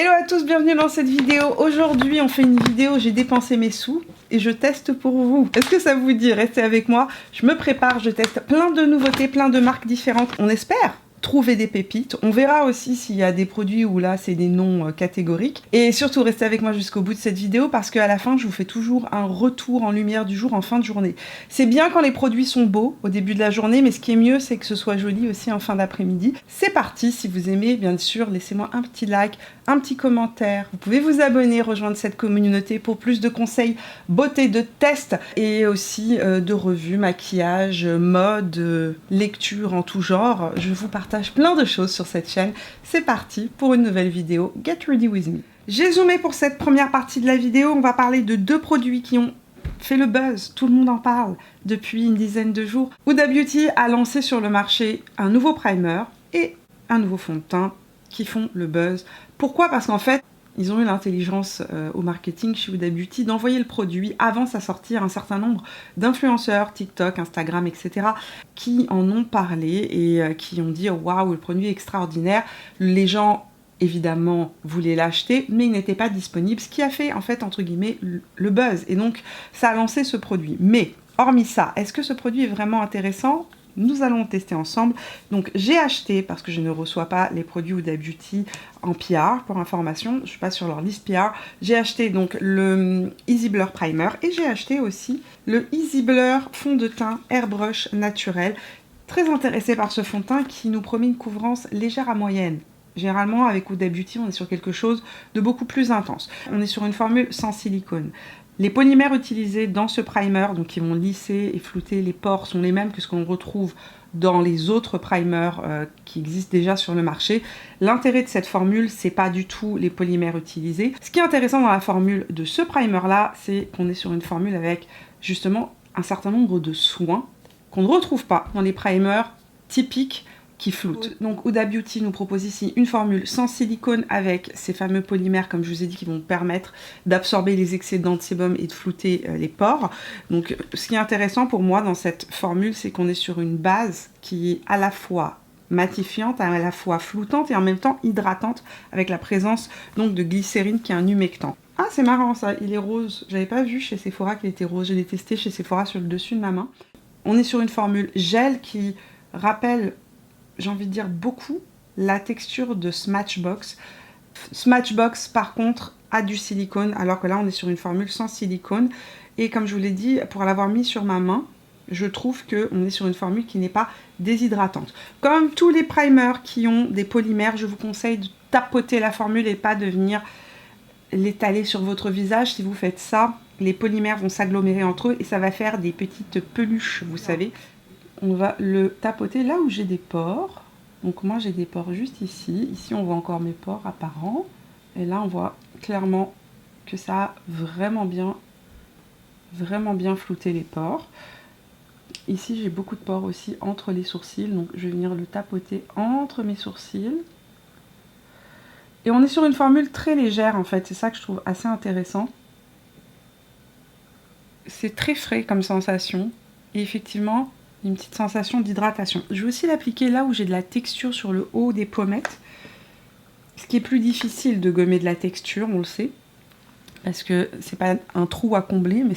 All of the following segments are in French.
Hello à tous, bienvenue dans cette vidéo. Aujourd'hui, on fait une vidéo, j'ai dépensé mes sous et je teste pour vous. Est-ce que ça vous dit? Restez avec moi, je me prépare, je teste plein de nouveautés, plein de marques différentes. On espère trouver des pépites. On verra aussi s'il y a des produits où là, c'est des noms catégoriques. Et surtout, restez avec moi jusqu'au bout de cette vidéo parce qu'à la fin, je vous fais toujours un retour en lumière du jour en fin de journée. C'est bien quand les produits sont beaux au début de la journée, mais ce qui est mieux, c'est que ce soit joli aussi en fin d'après-midi. C'est parti, si vous aimez, bien sûr, laissez-moi un petit like, un petit commentaire. Vous pouvez vous abonner, rejoindre cette communauté pour plus de conseils, beauté, de tests et aussi de revues, maquillage, mode, lecture en tout genre. Je vous partage plein de choses sur cette chaîne. C'est parti pour une nouvelle vidéo. Get ready with me. J'ai zoomé pour cette première partie de la vidéo. On va parler de deux produits qui ont fait le buzz. Tout le monde en parle depuis une dizaine de jours. Huda Beauty a lancé sur le marché un nouveau primer et un nouveau fond de teint qui font le buzz. Pourquoi? Parce qu'en fait, ils ont eu l'intelligence au marketing chez Huda Beauty d'envoyer le produit avant sa sortie à un certain nombre d'influenceurs, TikTok, Instagram, etc. qui en ont parlé et qui ont dit « Waouh, le produit est extraordinaire ». Les gens, évidemment, voulaient l'acheter, mais il n'était pas disponible, ce qui a fait, en fait, entre guillemets, le buzz. Et donc, ça a lancé ce produit. Mais, hormis ça, est-ce que ce produit est vraiment intéressant ? Nous allons tester ensemble. Donc j'ai acheté, parce que je ne reçois pas les produits Huda Beauty en PR, pour information, je ne suis pas sur leur liste PR. J'ai acheté donc le Easy Blur Primer et j'ai acheté aussi le Easy Blur fond de teint Airbrush naturel. Très intéressée par ce fond de teint qui nous promet une couvrance légère à moyenne. Généralement, avec Huda Beauty, on est sur quelque chose de beaucoup plus intense. On est sur une formule sans silicone. Les polymères utilisés dans ce primer, donc qui vont lisser et flouter les pores, sont les mêmes que ce qu'on retrouve dans les autres primers qui existent déjà sur le marché. L'intérêt de cette formule, c'est pas du tout les polymères utilisés. Ce qui est intéressant dans la formule de ce primer-là, c'est qu'on est sur une formule avec justement un certain nombre de soins qu'on ne retrouve pas dans les primers typiques qui floutent. Donc Huda Beauty nous propose ici une formule sans silicone avec ces fameux polymères, comme je vous ai dit, qui vont permettre d'absorber les excédents de sébum et de flouter les pores. Donc ce qui est intéressant pour moi dans cette formule, c'est qu'on est sur une base qui est à la fois matifiante, à la fois floutante et en même temps hydratante, avec la présence donc de glycérine qui est un humectant. Ah, c'est marrant ça, il est rose. J'avais pas vu chez Sephora qu'il était rose. Je l'ai testé chez Sephora sur le dessus de ma main. On est sur une formule gel qui rappelle, j'ai envie de dire, beaucoup la texture de Smashbox. Smashbox, par contre, a du silicone, alors que là, on est sur une formule sans silicone. Et comme je vous l'ai dit, pour l'avoir mis sur ma main, je trouve qu'on est sur une formule qui n'est pas déshydratante. Comme tous les primers qui ont des polymères, je vous conseille de tapoter la formule et pas de venir l'étaler sur votre visage. Si vous faites ça, les polymères vont s'agglomérer entre eux et ça va faire des petites peluches, vous savez. On va le tapoter là où j'ai des pores. Donc moi j'ai des pores juste ici. Ici on voit encore mes pores apparents. Et là on voit clairement que ça a vraiment bien flouté les pores. Ici j'ai beaucoup de pores aussi entre les sourcils. Donc je vais venir le tapoter entre mes sourcils. Et on est sur une formule très légère en fait. C'est ça que je trouve assez intéressant. C'est très frais comme sensation. Et effectivement, une petite sensation d'hydratation. Je vais aussi l'appliquer là où j'ai de la texture sur le haut des pommettes. Ce qui est plus difficile de gommer de la texture, on le sait. Parce que c'est pas un trou à combler, mais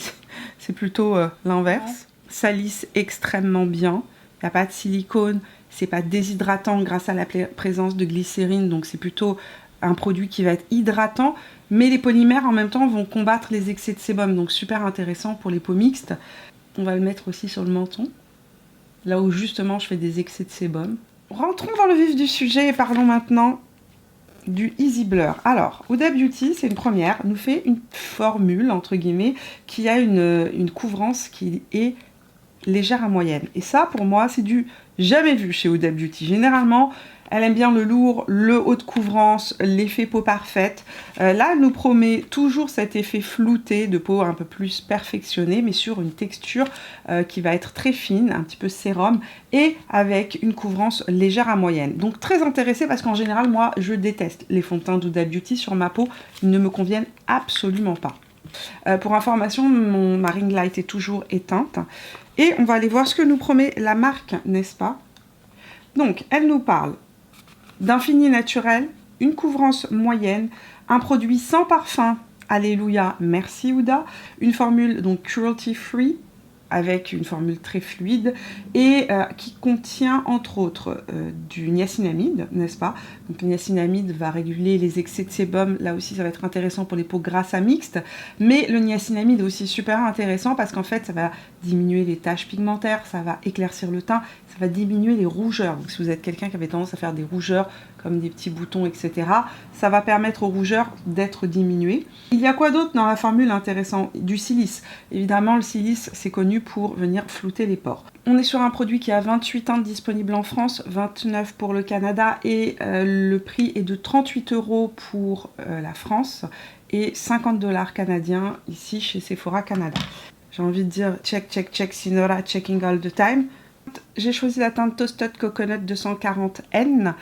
c'est plutôt l'inverse. Ça lisse extrêmement bien. Il n'y a pas de silicone. C'est pas déshydratant grâce à la présence de glycérine. Donc c'est plutôt un produit qui va être hydratant. Mais les polymères en même temps vont combattre les excès de sébum. Donc super intéressant pour les peaux mixtes. On va le mettre aussi sur le menton. Là où justement je fais des excès de sébum. Rentrons dans le vif du sujet et parlons maintenant du Easy Blur. Alors, Huda Beauty, c'est une première, nous fait une formule, entre guillemets, qui a une couvrance qui est légère à moyenne. Et ça, pour moi, c'est du jamais vu chez Huda Beauty. Généralement, elle aime bien le lourd, le haut de couvrance, l'effet peau parfaite. Là, elle nous promet toujours cet effet flouté de peau un peu plus perfectionné, mais sur une texture qui va être très fine, un petit peu sérum, et avec une couvrance légère à moyenne. Donc très intéressée parce qu'en général, moi, je déteste les fonds de teint d'Huda Beauty sur ma peau. Ils ne me conviennent absolument pas. Pour information, ma ring light est toujours éteinte. Et on va aller voir ce que nous promet la marque, n'est-ce pas? Donc, elle nous parle d'Infini Naturel, une couvrance moyenne, un produit sans parfum, alléluia, merci Huda, une formule donc cruelty free, avec une formule très fluide et qui contient entre autres du niacinamide, n'est-ce pas? Donc le niacinamide va réguler les excès de sébum, là aussi ça va être intéressant pour les peaux grasses à mixtes, mais le niacinamide est aussi super intéressant parce qu'en fait ça va diminuer les taches pigmentaires, ça va éclaircir le teint, ça va diminuer les rougeurs. Donc si vous êtes quelqu'un qui avait tendance à faire des rougeurs comme des petits boutons, etc., ça va permettre aux rougeurs d'être diminuées. Il y a quoi d'autre dans la formule intéressant? Du silice. Évidemment, le silice, c'est connu pour venir flouter les pores. On est sur un produit qui a 28 teintes disponibles en France, 29 pour le Canada, et le prix est de 38 € pour la France et 50 $ canadiens ici chez Sephora Canada. J'ai envie de dire check, check, check, Sinora, checking all the time. J'ai choisi la teinte Toasted Coconut 240N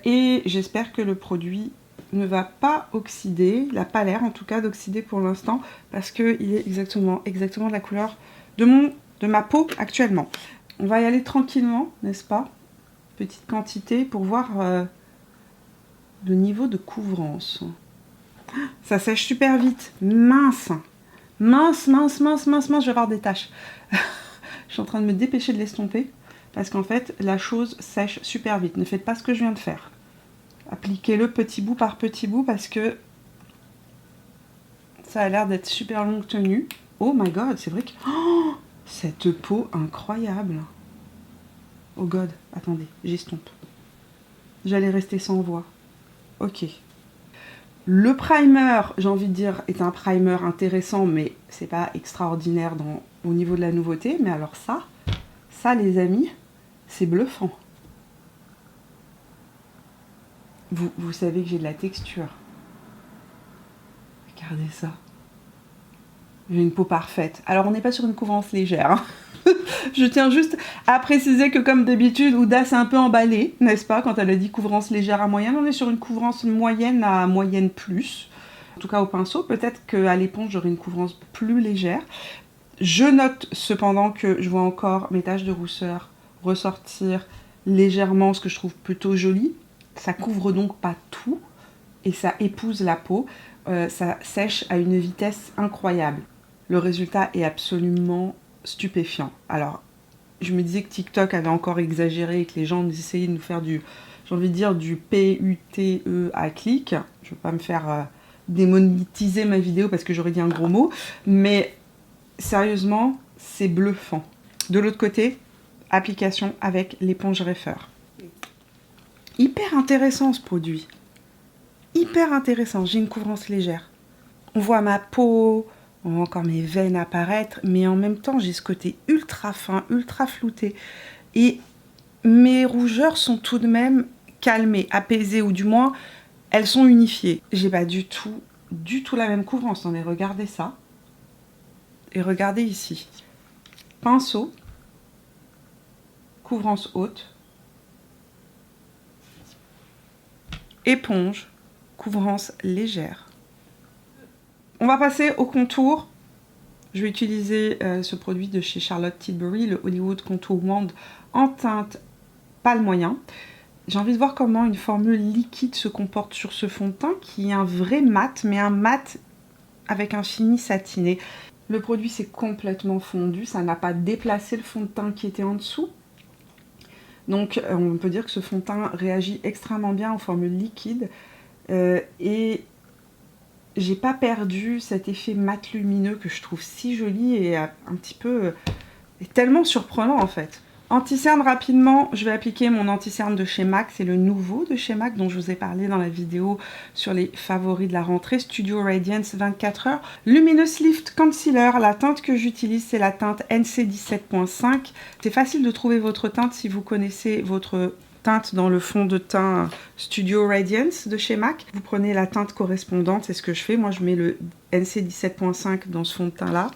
et j'espère que le produit ne va pas oxyder, il n'a pas l'air en tout cas d'oxyder pour l'instant parce qu'il est exactement la couleur de ma peau actuellement. On va y aller tranquillement, n'est-ce pas? Petite quantité pour voir le niveau de couvrance. Ça sèche super vite, mince, mince, mince, mince, mince, mince, je vais avoir des taches. Je suis en train de me dépêcher de l'estomper parce qu'en fait la chose sèche super vite. Ne faites pas ce que je viens de faire. Appliquez-le petit bout par petit bout parce que ça a l'air d'être super longue tenue. Oh my god, c'est vrai que... Oh, cette peau incroyable. Oh god, attendez, j'estompe. J'allais rester sans voix. Ok. Le primer, j'ai envie de dire, est un primer intéressant, mais c'est pas extraordinaire au niveau de la nouveauté. Mais alors ça les amis, c'est bluffant. Vous savez que j'ai de la texture. Regardez ça. J'ai une peau parfaite. Alors on n'est pas sur une couvrance légère. Hein. Je tiens juste à préciser que comme d'habitude, Huda s'est un peu emballée, n'est-ce pas, quand elle a dit couvrance légère à moyenne. On est sur une couvrance moyenne à moyenne plus. En tout cas au pinceau, peut-être qu'à l'éponge j'aurai une couvrance plus légère. Je note cependant que je vois encore mes taches de rousseur ressortir légèrement, ce que je trouve plutôt joli. Ça couvre donc pas tout et ça épouse la peau. Ça sèche à une vitesse incroyable. Le résultat est absolument stupéfiant. Alors, je me disais que TikTok avait encore exagéré et que les gens essayaient de nous faire du, j'ai envie de dire, du PUTE à clic. Je ne veux pas me faire démonétiser ma vidéo parce que j'aurais dit un gros mot, mais sérieusement, c'est bluffant. De l'autre côté, application avec l'éponge Reifer. Hyper intéressant ce produit. Hyper intéressant. J'ai une couvrance légère. On voit ma peau, on voit encore mes veines apparaître, mais en même temps, j'ai ce côté ultra fin, ultra flouté. Et mes rougeurs sont tout de même calmées, apaisées, ou du moins, elles sont unifiées. J'ai pas du tout la même couvrance. Non mais regardez ça. Et regardez ici. Pinceau, couvrance haute, éponge, couvrance légère. On va passer au contour. Je vais utiliser ce produit de chez Charlotte Tilbury, le Hollywood Contour Wand en teinte pâle moyen. J'ai envie de voir comment une formule liquide se comporte sur ce fond de teint qui est un vrai mat, mais un mat avec un fini satiné. Le produit s'est complètement fondu, ça n'a pas déplacé le fond de teint qui était en dessous. Donc on peut dire que ce fond de teint réagit extrêmement bien aux formules liquides et j'ai pas perdu cet effet mat lumineux que je trouve si joli et un petit peu tellement surprenant en fait. Anti-cerne rapidement, je vais appliquer mon anti-cerne de chez MAC, c'est le nouveau de chez MAC dont je vous ai parlé dans la vidéo sur les favoris de la rentrée, Studio Radiance 24 heures. Luminous Lift Concealer, la teinte que j'utilise c'est la teinte NC 17.5. C'est facile de trouver votre teinte si vous connaissez votre teinte dans le fond de teint Studio Radiance de chez MAC. Vous prenez la teinte correspondante, c'est ce que je fais, moi je mets le NC 17.5 dans ce fond de teint là.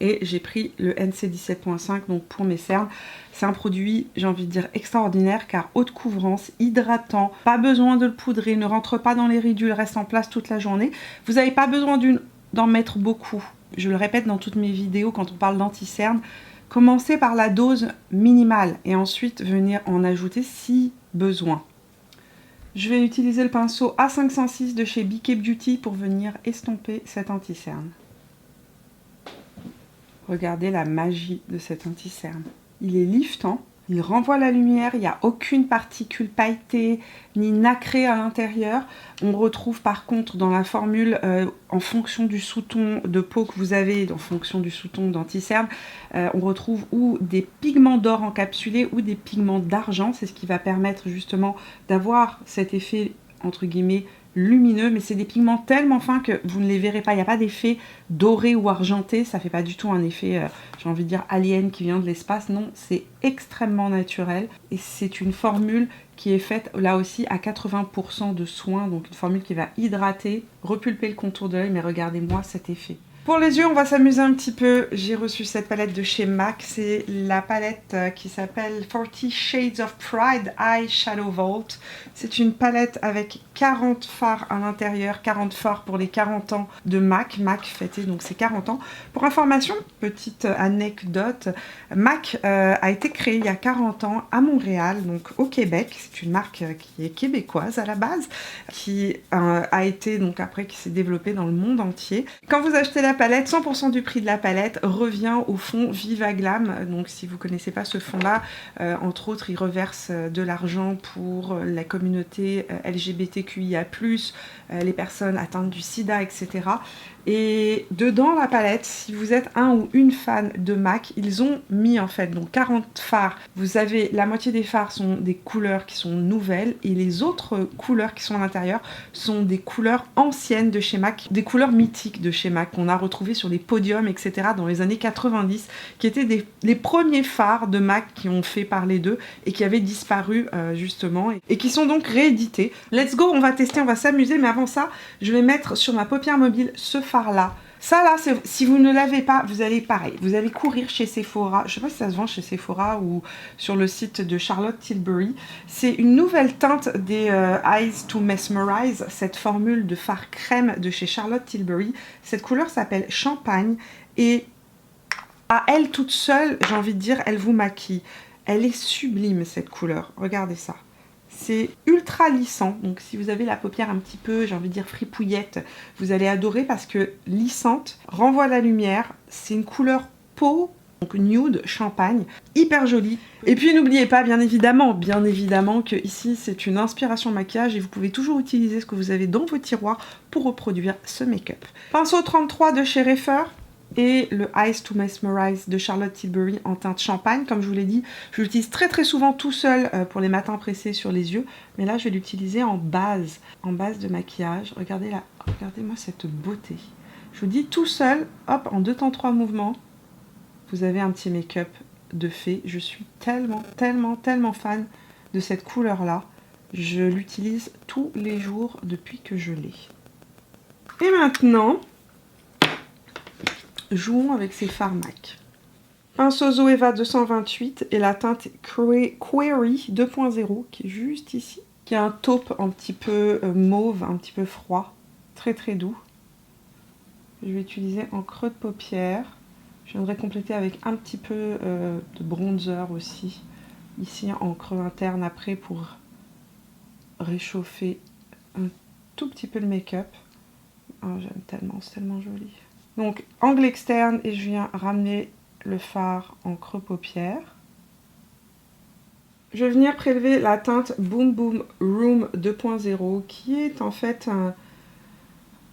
Et j'ai pris le NC 17.5 donc pour mes cernes. C'est un produit, j'ai envie de dire, extraordinaire car haute couvrance, hydratant, pas besoin de le poudrer, ne rentre pas dans les ridules, reste en place toute la journée. Vous n'avez pas besoin d'en mettre beaucoup. Je le répète dans toutes mes vidéos quand on parle d'anti-cerne. Commencez par la dose minimale et ensuite venir en ajouter si besoin. Je vais utiliser le pinceau A506 de chez BK Beauty pour venir estomper cet anti-cerne. Regardez la magie de cet anti-cerne. Il est liftant, il renvoie la lumière, il n'y a aucune particule pailletée ni nacrée à l'intérieur. On retrouve par contre dans la formule, en fonction du sous-ton de peau que vous avez, en fonction du sous-ton d'anti-cerne, on retrouve ou des pigments d'or encapsulés ou des pigments d'argent. C'est ce qui va permettre justement d'avoir cet effet entre guillemets lumineux, mais c'est des pigments tellement fins que vous ne les verrez pas. Il n'y a pas d'effet doré ou argenté, ça fait pas du tout un effet, j'ai envie de dire, alien qui vient de l'espace. Non, c'est extrêmement naturel et c'est une formule qui est faite là aussi à 80% de soin, donc une formule qui va hydrater, repulper le contour de l'œil, mais regardez-moi cet effet. Pour les yeux, on va s'amuser un petit peu. J'ai reçu cette palette de chez MAC. C'est la palette qui s'appelle 40 Shades of Pride Eye Shadow Vault. C'est une palette avec 40 fards à l'intérieur, 40 fards pour les 40 ans de MAC. MAC fêtait donc ses 40 ans. Pour information, petite anecdote, MAC a été créée il y a 40 ans à Montréal, donc au Québec. C'est une marque qui est québécoise à la base, qui a été donc après qui s'est développée dans le monde entier. Quand vous achetez la palette, 100% du prix de la palette revient au fond Viva Glam. Donc si vous ne connaissez pas ce fond-là, entre autres, il reverse de l'argent pour la communauté LGBTQIA+, les personnes atteintes du sida, etc. Et dedans la palette, si vous êtes un ou une fan de MAC, ils ont mis en fait donc 40 fards. Vous avez la moitié des fards sont des couleurs qui sont nouvelles et les autres couleurs qui sont à l'intérieur sont des couleurs anciennes de chez MAC, des couleurs mythiques de chez MAC qu'on a retrouvées sur les podiums, etc. dans les années 90, qui étaient les premiers fards de MAC qui ont fait parler d'eux et qui avaient disparu justement et qui sont donc réédités. Let's go, on va tester, on va s'amuser, mais avant ça, je vais mettre sur ma paupière mobile ce fard-là. Ça là, si vous ne l'avez pas, vous allez pareil, vous allez courir chez Sephora, je sais pas si ça se vend chez Sephora ou sur le site de Charlotte Tilbury. C'est une nouvelle teinte des Eyes to Mesmerize, cette formule de fard crème de chez Charlotte Tilbury. Cette couleur s'appelle Champagne et à elle toute seule, j'ai envie de dire, elle vous maquille. Elle est sublime cette couleur, regardez ça. C'est ultra lissant, donc si vous avez la paupière un petit peu, j'ai envie de dire fripouillette, vous allez adorer parce que lissante, renvoie la lumière, c'est une couleur peau, donc nude, champagne, hyper jolie. Et puis n'oubliez pas, bien évidemment que ici c'est une inspiration maquillage et vous pouvez toujours utiliser ce que vous avez dans vos tiroirs pour reproduire ce make-up. Pinceau 33 de chez Reifer. Et le Eyes to Mesmerize de Charlotte Tilbury en teinte champagne. Comme je vous l'ai dit, je l'utilise très souvent tout seul pour les matins pressés sur les yeux. Mais là, je vais l'utiliser en base de maquillage. Regardez-moi cette beauté. Je vous dis tout seul, hop, en 2 temps 3 mouvements, vous avez un petit make-up de fée. Je suis tellement fan de cette couleur-là. Je l'utilise tous les jours depuis que je l'ai. Et maintenant, jouons avec ces fards MAC. Pinceau Zoeva 228 et la teinte Query 2.0 qui est juste ici. Qui a un taupe un petit peu mauve, un petit peu froid. Très doux. Je vais utiliser en creux de paupière. Je viendrai compléter avec un petit peu de bronzer aussi. Ici en creux interne après pour réchauffer un tout petit peu le make-up. Oh, j'aime tellement, c'est tellement joli. Donc, angle externe et je viens ramener le fard en creux paupière. Je vais venir prélever la teinte Boom Boom Room 2.0 qui est en fait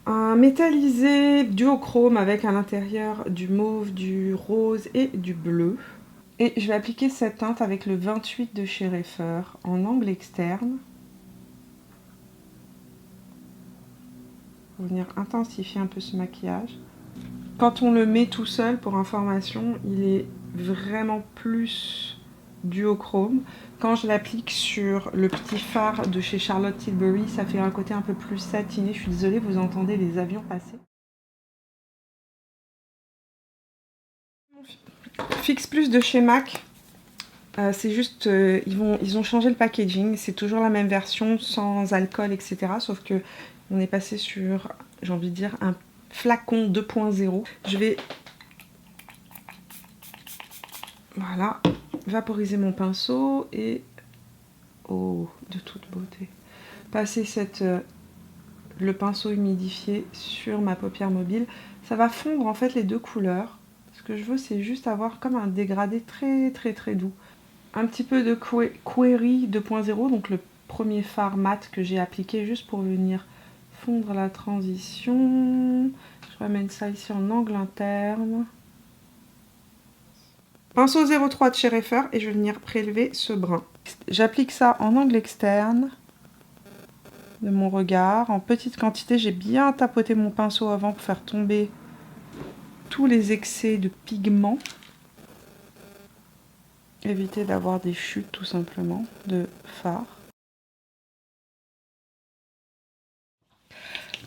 un métallisé duochrome avec à l'intérieur du mauve, du rose et du bleu. Et je vais appliquer cette teinte avec le 28 de chez Reifer en angle externe. Pour venir intensifier un peu ce maquillage. Quand on le met tout seul, pour information, il est vraiment plus duochrome. Quand je l'applique sur le petit fard de chez Charlotte Tilbury, ça fait un côté un peu plus satiné. Je suis désolée, vous entendez les avions passer. Fix Plus de chez MAC, c'est juste, ils ont changé le packaging. C'est toujours la même version, sans alcool, etc. Sauf que on est passé sur, j'ai envie de dire, un flacon 2.0. Je vais vaporiser mon pinceau et oh, de toute beauté. passer le pinceau humidifié sur ma paupière mobile. Ça va fondre en fait les deux couleurs. Ce que je veux, c'est juste avoir comme un dégradé très très très doux. Un petit peu de Query 2.0, donc le premier fard mat que j'ai appliqué juste pour venir fondre la transition. Je ramène ça ici en angle interne. Pinceau 03 de chez Reifer et je vais venir prélever ce brun. J'applique ça en angle externe de mon regard, en petite quantité. J'ai bien tapoté mon pinceau avant pour faire tomber tous les excès de pigments. Éviter d'avoir des chutes tout simplement de fard.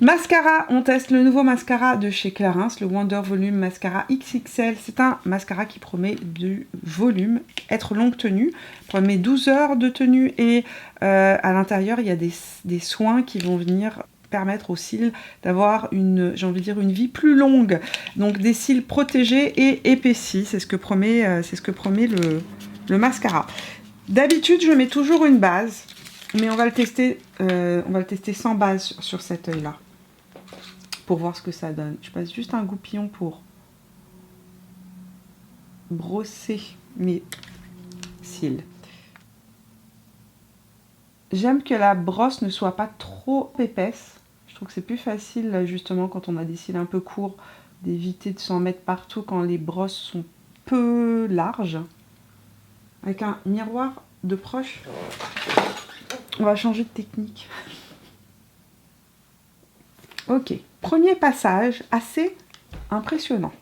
Mascara, on teste le nouveau mascara de chez Clarins, le Wonder Volume Mascara XXL. C'est un mascara qui promet du volume, être longue tenue, promet 12 heures de tenue et à l'intérieur il y a des soins qui vont venir permettre aux cils d'avoir une vie plus longue. Donc des cils protégés et épaissis, c'est ce que promet le mascara. D'habitude je mets toujours une base, mais on va le tester sans base sur cet œil là. Pour voir ce que ça donne. Je passe juste un goupillon pour brosser mes cils. J'aime que la brosse ne soit pas trop épaisse. Je trouve que c'est plus facile justement quand on a des cils un peu courts d'éviter de s'en mettre partout quand les brosses sont peu larges. Avec un miroir de proche, on va changer de technique. Ok, premier passage assez impressionnant.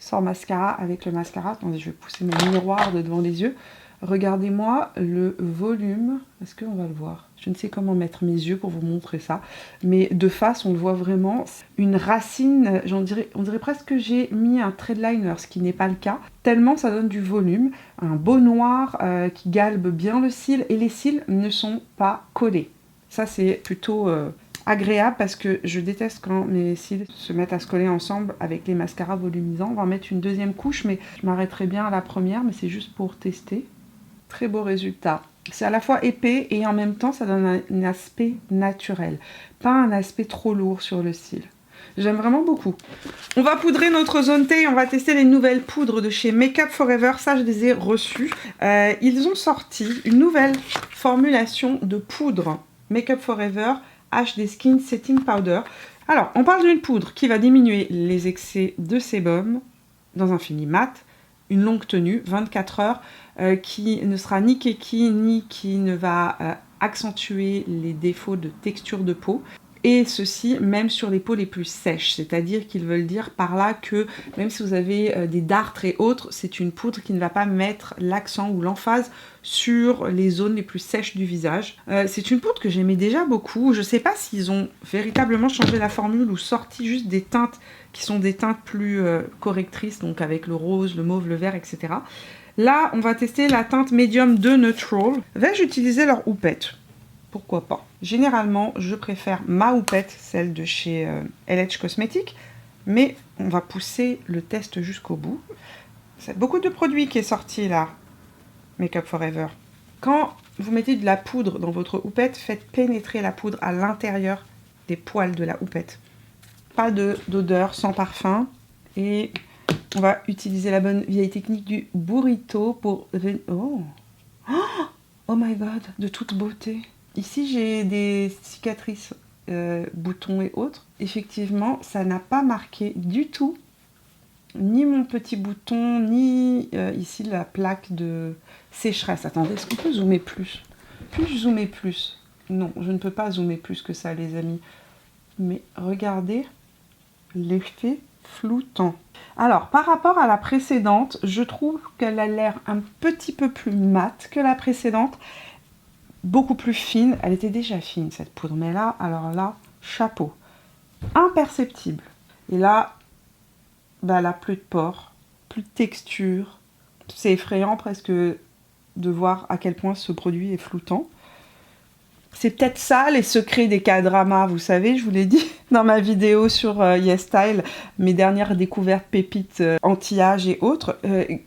Sans mascara, avec le mascara. Attendez, je vais pousser mon miroir de devant les yeux. Regardez-moi le volume. Est-ce qu'on va le voir? Je ne sais comment mettre mes yeux pour vous montrer ça. Mais de face, on le voit vraiment. Une racine, on dirait presque que j'ai mis un trait de liner, ce qui n'est pas le cas. Tellement ça donne du volume. Un beau noir qui galbe bien le cil. Et les cils ne sont pas collés. Ça, c'est plutôt agréable parce que je déteste quand mes cils se mettent à se coller ensemble avec les mascaras volumisants. On va en mettre une deuxième couche, mais je m'arrêterai bien à la première, mais c'est juste pour tester. Très beau résultat. C'est à la fois épais et en même temps ça donne un aspect naturel, pas un aspect trop lourd sur le cil. J'aime vraiment beaucoup. On va poudrer notre zone T et on va tester les nouvelles poudres de chez Make Up For Ever. Ça, je les ai reçues. Ils ont sorti une nouvelle formulation de poudre Make Up For Ever HD Skin Setting Powder. Alors, on parle d'une poudre qui va diminuer les excès de sébum dans un fini mat, une longue tenue, 24 heures, qui ne sera ni keki, ni qui ne va accentuer les défauts de texture de peau. Et ceci même sur les peaux les plus sèches, c'est-à-dire qu'ils veulent dire par là que même si vous avez des dartres et autres, c'est une poudre qui ne va pas mettre l'accent ou l'emphase sur les zones les plus sèches du visage. C'est une poudre que j'aimais déjà beaucoup. Je ne sais pas s'ils ont véritablement changé la formule ou sorti juste des teintes qui sont des teintes plus correctrices, donc avec le rose, le mauve, le vert, etc. Là, on va tester la teinte Medium de Neutral. Vais-je utiliser leur houppette? Pourquoi pas. Généralement, je préfère ma houppette, celle de chez LH Cosmetics, mais on va pousser le test jusqu'au bout. C'est beaucoup de produits qui est sorti là, Make Up For Ever. Quand vous mettez de la poudre dans votre houppette, faites pénétrer la poudre à l'intérieur des poils de la houppette. Pas d'odeur, sans parfum. Et on va utiliser la bonne vieille technique du burrito pour... Oh, oh my god, de toute beauté. Ici, j'ai des cicatrices, boutons et autres. Effectivement, ça n'a pas marqué du tout ni mon petit bouton, ni ici la plaque de sécheresse. Attendez, est-ce qu'on peut zoomer plus? Puis-je zoomer plus? Non, je ne peux pas zoomer plus que ça, les amis. Mais regardez l'effet floutant. Alors, par rapport à la précédente, je trouve qu'elle a l'air un petit peu plus mate que la précédente. Beaucoup plus fine, elle était déjà fine cette poudre, mais là, alors là, chapeau, imperceptible. Et là, bah, elle a plus de pores, plus de texture. C'est effrayant presque de voir à quel point ce produit est floutant. C'est peut-être ça, les secrets des K-dramas, vous savez, je vous l'ai dit dans ma vidéo sur YesStyle, mes dernières découvertes pépites anti-âge et autres,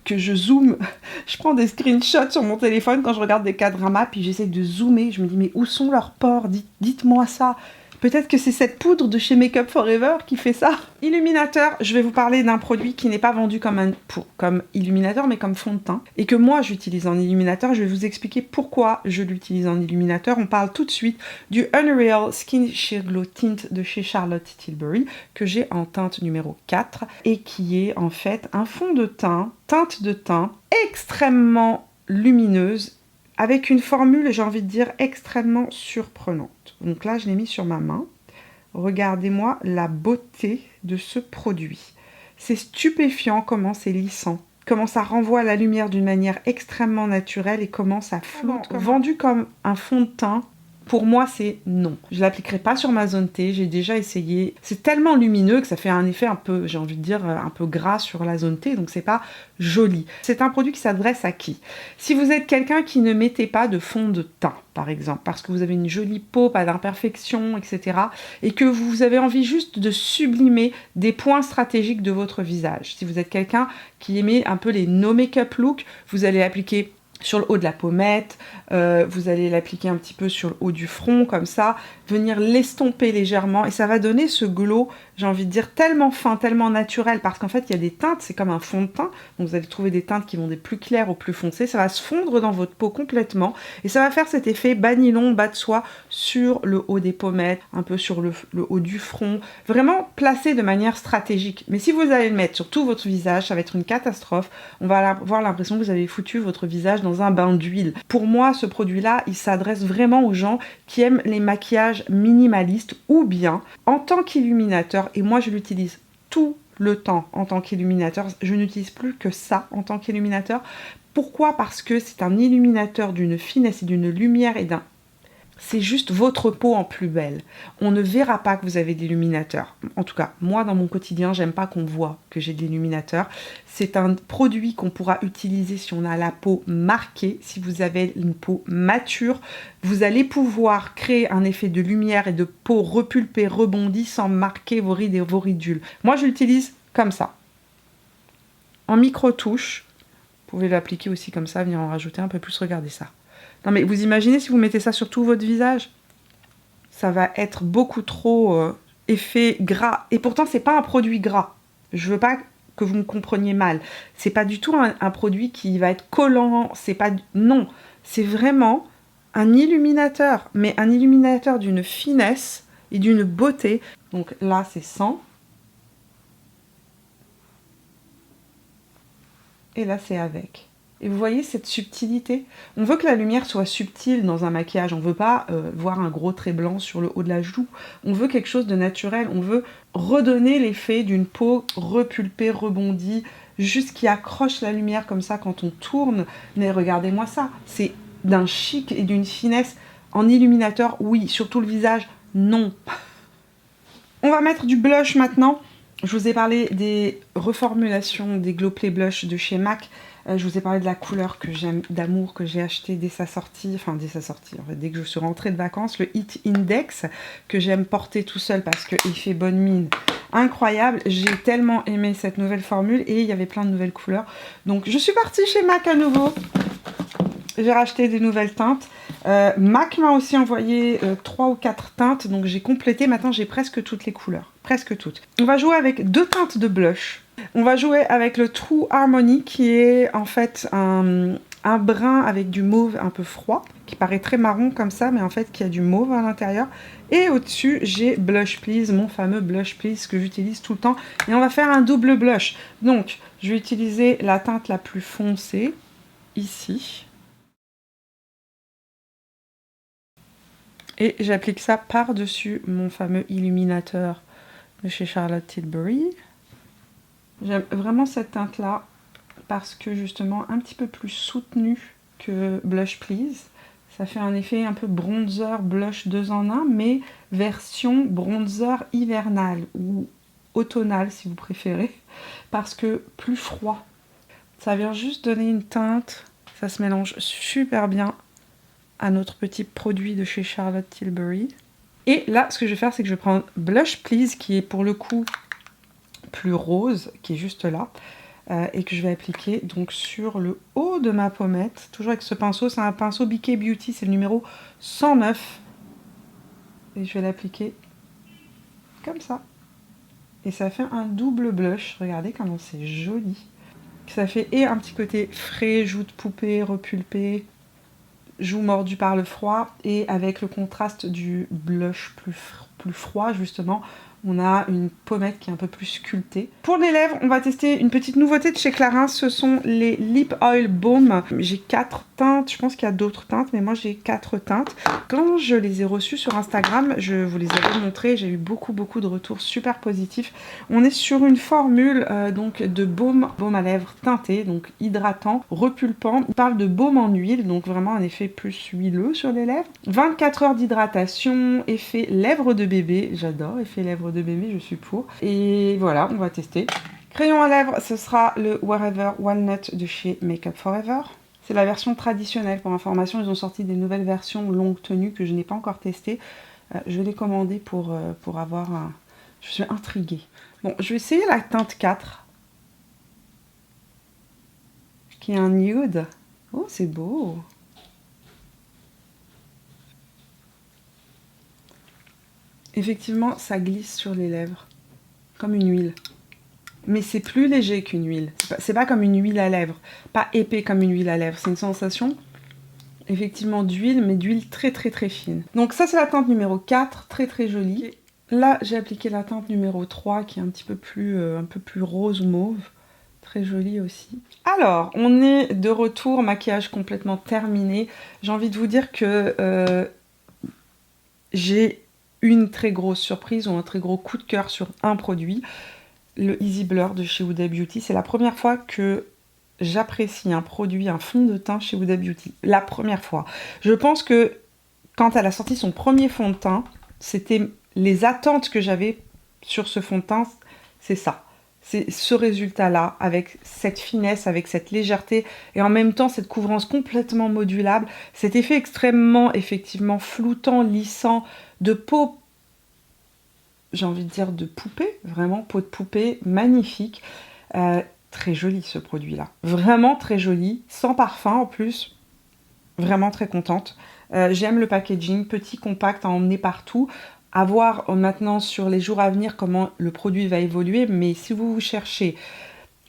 que je zoome, je prends des screenshots sur mon téléphone quand je regarde des K-dramas, puis j'essaie de zoomer, je me dis mais où sont leurs pores? Dites-moi ça. Peut-être que c'est cette poudre de chez Make Up Forever qui fait ça. Illuminateur, je vais vous parler d'un produit qui n'est pas vendu comme illuminateur, mais comme fond de teint. Et que moi, j'utilise en illuminateur. Je vais vous expliquer pourquoi je l'utilise en illuminateur. On parle tout de suite du Unreal Skin Sheer Glow Tint de chez Charlotte Tilbury, que j'ai en teinte numéro 4, et qui est en fait un fond de teint, teinte de teint, extrêmement lumineuse, avec une formule, j'ai envie de dire, extrêmement surprenante. Donc là, je l'ai mis sur ma main. Regardez-moi la beauté de ce produit. C'est stupéfiant comment c'est lissant, comment ça renvoie la lumière d'une manière extrêmement naturelle et comment ça flotte. Vendu comme un fond de teint, pour moi, c'est non. Je ne l'appliquerai pas sur ma zone T, j'ai déjà essayé. C'est tellement lumineux que ça fait un effet un peu, j'ai envie de dire, un peu gras sur la zone T, donc c'est pas joli. C'est un produit qui s'adresse à qui? Si vous êtes quelqu'un qui ne mettait pas de fond de teint, par exemple, parce que vous avez une jolie peau, pas d'imperfections, etc., et que vous avez envie juste de sublimer des points stratégiques de votre visage. Si vous êtes quelqu'un qui aimait un peu les no make-up look, vous allez appliquer sur le haut de la pommette, vous allez l'appliquer un petit peu sur le haut du front, comme ça, venir l'estomper légèrement, et ça va donner ce glow, j'ai envie de dire, tellement fin, tellement naturel, parce qu'en fait, il y a des teintes, c'est comme un fond de teint, donc vous allez trouver des teintes qui vont des plus claires aux plus foncées, ça va se fondre dans votre peau complètement, et ça va faire cet effet bas nylon, bas de soie, sur le haut des pommettes, un peu sur le haut du front, vraiment placé de manière stratégique. Mais si vous allez le mettre sur tout votre visage, ça va être une catastrophe, on va avoir l'impression que vous avez foutu votre visage dans un bain d'huile. Pour moi, ce produit-là, il s'adresse vraiment aux gens qui aiment les maquillages minimalistes ou bien en tant qu'illuminateur, et moi je l'utilise tout le temps en tant qu'illuminateur, je n'utilise plus que ça en tant qu'illuminateur. Pourquoi? Parce que c'est un illuminateur d'une finesse et d'une lumière et d'un... C'est juste votre peau en plus belle. On ne verra pas que vous avez de l'illuminateur. En tout cas, moi, dans mon quotidien, j'aime pas qu'on voit que j'ai de l'illuminateur. C'est un produit qu'on pourra utiliser si on a la peau marquée. Si vous avez une peau mature, vous allez pouvoir créer un effet de lumière et de peau repulpée, rebondie, sans marquer vos rides et vos ridules. Moi, je l'utilise comme ça. En micro-touche. Vous pouvez l'appliquer aussi comme ça, venir en rajouter un peu plus. Regardez ça. Non mais vous imaginez si vous mettez ça sur tout votre visage? Ça va être beaucoup trop effet gras. Et pourtant, c'est pas un produit gras. Je veux pas que vous me compreniez mal. C'est pas du tout un produit qui va être collant. C'est pas... Non. C'est vraiment un illuminateur. Mais un illuminateur d'une finesse et d'une beauté. Donc là, c'est sans. Et là, c'est avec. Et vous voyez cette subtilité? On veut que la lumière soit subtile dans un maquillage. On ne veut pas voir un gros trait blanc sur le haut de la joue. On veut quelque chose de naturel. On veut redonner l'effet d'une peau repulpée, rebondie, juste qui accroche la lumière comme ça quand on tourne. Mais regardez-moi ça. C'est d'un chic et d'une finesse. En illuminateur, oui. Sur tout le visage, non. On va mettre du blush maintenant. Je vous ai parlé des reformulations des Glow Play Blush de chez MAC. Je vous ai parlé de la couleur que j'aime, d'amour, que j'ai acheté dès sa sortie, en fait, dès que je suis rentrée de vacances, le Heat Index, que j'aime porter tout seul parce qu'il fait bonne mine. Incroyable, j'ai tellement aimé cette nouvelle formule et il y avait plein de nouvelles couleurs. Donc je suis partie chez MAC à nouveau. J'ai racheté des nouvelles teintes. MAC m'a aussi envoyé 3 ou 4 teintes, donc j'ai complété. Maintenant, j'ai presque toutes les couleurs. Presque toutes. On va jouer avec 2 teintes de blush. On va jouer avec le True Harmony, qui est en fait un brun avec du mauve un peu froid, qui paraît très marron comme ça, mais en fait qui a du mauve à l'intérieur. Et au-dessus, j'ai Blush Please, mon fameux Blush Please que j'utilise tout le temps. Et on va faire un double blush. Donc, je vais utiliser la teinte la plus foncée, ici. Et j'applique ça par-dessus mon fameux illuminateur de chez Charlotte Tilbury. J'aime vraiment cette teinte-là parce que justement un petit peu plus soutenue que Blush Please. Ça fait un effet un peu bronzer, blush 2 en 1, mais version bronzer hivernal ou automnal si vous préférez, parce que plus froid. Ça vient juste donner une teinte, ça se mélange super bien à notre petit produit de chez Charlotte Tilbury. Et là, ce que je vais faire, c'est que je vais prendre Blush Please, qui est pour le coup plus rose, qui est juste là, et que je vais appliquer donc sur le haut de ma pommette, toujours avec ce pinceau. C'est un pinceau BK Beauty, c'est le numéro 109. Et je vais l'appliquer comme ça. Et ça fait un double blush. Regardez comment c'est joli. Ça fait et un petit côté frais, joue de poupée, repulpée, joue mordue par le froid, et avec le contraste du blush plus froid justement, on a une pommette qui est un peu plus sculptée. Pour les lèvres, on va tester une petite nouveauté de chez Clarins, ce sont les Lip Oil Balm. J'ai 4 teintes, je pense qu'il y a d'autres teintes, mais moi j'ai 4 teintes. Quand je les ai reçues sur Instagram, je vous les avais montrées, j'ai eu beaucoup de retours super positifs. On est sur une formule donc de baume à lèvres teinté, donc hydratant, repulpant. On parle de baume en huile, donc vraiment un effet plus huileux sur les lèvres. 24 heures d'hydratation, effet lèvres de bébé, j'adore effet lèvres de bébé, je suis pour. Et voilà, on va tester. Crayon à lèvres, ce sera le Wherever Walnut de chez Makeup Forever. C'est la version traditionnelle. Pour information, ils ont sorti des nouvelles versions longue tenue que je n'ai pas encore testées. Je vais les commander pour avoir un... Je suis intriguée. Bon, je vais essayer la teinte 4. Qui est un nude. Oh, c'est beau. Effectivement, ça glisse sur les lèvres. Comme une huile. Mais c'est plus léger qu'une huile. C'est pas comme une huile à lèvres. Pas épais comme une huile à lèvres. C'est une sensation, effectivement, d'huile, mais d'huile très fine. Donc ça, c'est la teinte numéro 4. Très jolie. Et là, j'ai appliqué la teinte numéro 3, qui est un peu plus rose ou mauve. Très jolie aussi. Alors, on est de retour. Maquillage complètement terminé. J'ai envie de vous dire que j'ai une très grosse surprise ou un très gros coup de cœur sur un produit, le Easy Blur de chez Huda Beauty. C'est la première fois que j'apprécie un produit, un fond de teint chez Huda Beauty. La première fois. Je pense que quand elle a sorti son premier fond de teint, c'était les attentes que j'avais sur ce fond de teint, c'est ça. C'est ce résultat-là, avec cette finesse, avec cette légèreté, et en même temps cette couvrance complètement modulable, cet effet extrêmement, effectivement, floutant, lissant, de peau, j'ai envie de dire de poupée, vraiment, peau de poupée, magnifique. Très joli ce produit-là, vraiment très joli, sans parfum en plus, vraiment très contente. J'aime le packaging, petit, compact, à emmener partout. À voir maintenant sur les jours à venir comment le produit va évoluer, mais si vous cherchez...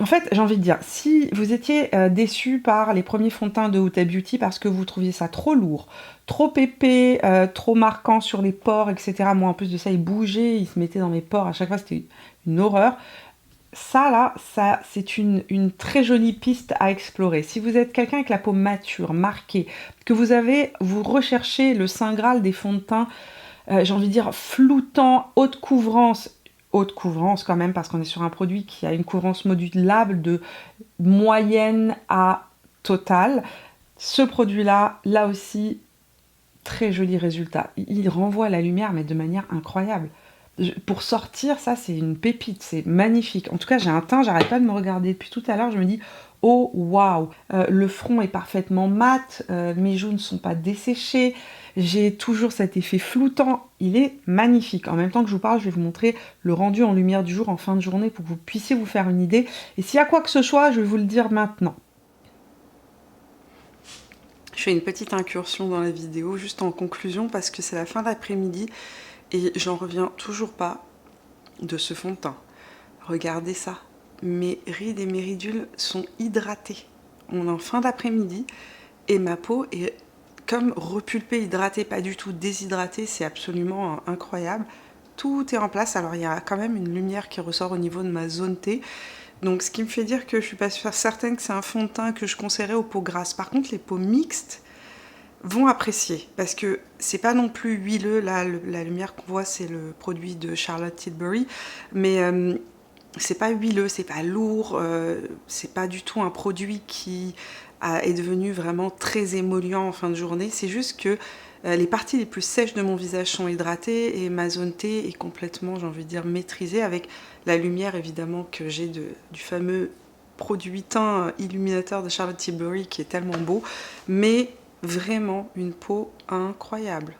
En fait, j'ai envie de dire, si vous étiez déçu par les premiers fonds de teint de Huda Beauty parce que vous trouviez ça trop lourd, trop épais, trop marquant sur les pores, etc. Moi, en plus de ça, il bougeait, il se mettait dans mes pores, à chaque fois, c'était une horreur. Ça, là, ça, c'est une très jolie piste à explorer. Si vous êtes quelqu'un avec la peau mature, marquée, que vous recherchez le saint graal des fonds de teint, j'ai envie de dire floutant, haute couvrance quand même, parce qu'on est sur un produit qui a une couvrance modulable de moyenne à totale. Ce produit-là, là aussi, très joli résultat. Il renvoie la lumière, mais de manière incroyable. Pour sortir, ça, c'est une pépite, c'est magnifique. En tout cas, j'ai un teint, j'arrête pas de me regarder depuis tout à l'heure, je me dis, oh, waouh, le front est parfaitement mat, mes joues ne sont pas desséchées, j'ai toujours cet effet floutant, il est magnifique. En même temps que je vous parle, je vais vous montrer le rendu en lumière du jour en fin de journée pour que vous puissiez vous faire une idée. Et s'il y a quoi que ce soit, je vais vous le dire maintenant. Je fais une petite incursion dans la vidéo, juste en conclusion, parce que c'est la fin d'après-midi et j'en reviens toujours pas de ce fond de teint. Regardez ça, mes rides et mes ridules sont hydratées. On est en fin d'après-midi et ma peau est comme repulpée, hydratée, pas du tout déshydratée, c'est absolument incroyable. Tout est en place, alors il y a quand même une lumière qui ressort au niveau de ma zone T. Donc ce qui me fait dire que je suis pas certaine que c'est un fond de teint que je conseillerais aux peaux grasses. Par contre, les peaux mixtes vont apprécier, parce que c'est pas non plus huileux. Là, la lumière qu'on voit, c'est le produit de Charlotte Tilbury, mais c'est pas huileux, c'est pas lourd, c'est pas du tout un produit qui est devenu vraiment très émollient en fin de journée. C'est juste que les parties les plus sèches de mon visage sont hydratées et ma zone T est complètement, j'ai envie de dire, maîtrisée avec la lumière évidemment que j'ai du fameux produit teint illuminateur de Charlotte Tilbury qui est tellement beau. Mais vraiment une peau incroyable.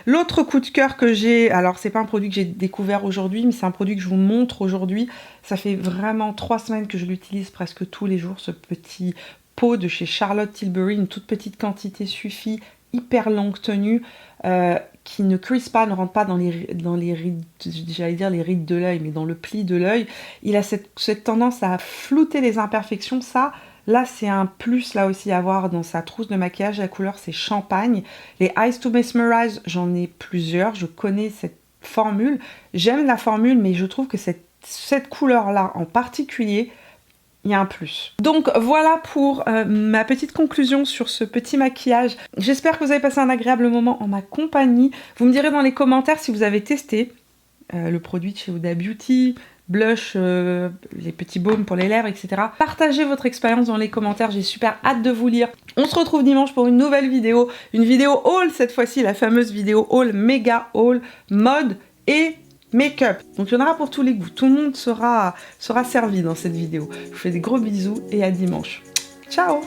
L'autre coup de cœur que j'ai, alors c'est pas un produit que j'ai découvert aujourd'hui, mais c'est un produit que je vous montre aujourd'hui. Ça fait vraiment 3 semaines que je l'utilise presque tous les jours, ce petit pot de chez Charlotte Tilbury, une toute petite quantité suffit, hyper longue tenue, qui ne crease pas, ne rentre pas dans les rides, j'allais dire les rides de l'œil, mais dans le pli de l'œil. Il a cette tendance à flouter les imperfections, ça. Là, c'est un plus, là aussi, à avoir dans sa trousse de maquillage. La couleur, c'est champagne. Les Eyes to Mesmerize, j'en ai plusieurs. Je connais cette formule. J'aime la formule, mais je trouve que cette couleur-là, en particulier, il y a un plus. Donc voilà pour ma petpetite conclusion sur ce petit maquillage. J'espère que vous avez passé un agréable moment en ma compagnie. Vous me direz dans les commentaires si vous avez testé le produit de chez Huda Beauty, blush, les petits baumes pour les lèvres, etc. Partagez votre expérience dans les commentaires, j'ai super hâte de vous lire. On se retrouve dimanche pour une nouvelle vidéo, une vidéo haul cette fois-ci, la fameuse vidéo haul, méga haul, mode et make-up. Donc il y en aura pour tous les goûts, tout le monde sera servi dans cette vidéo. Je vous fais des gros bisous et à dimanche. Ciao!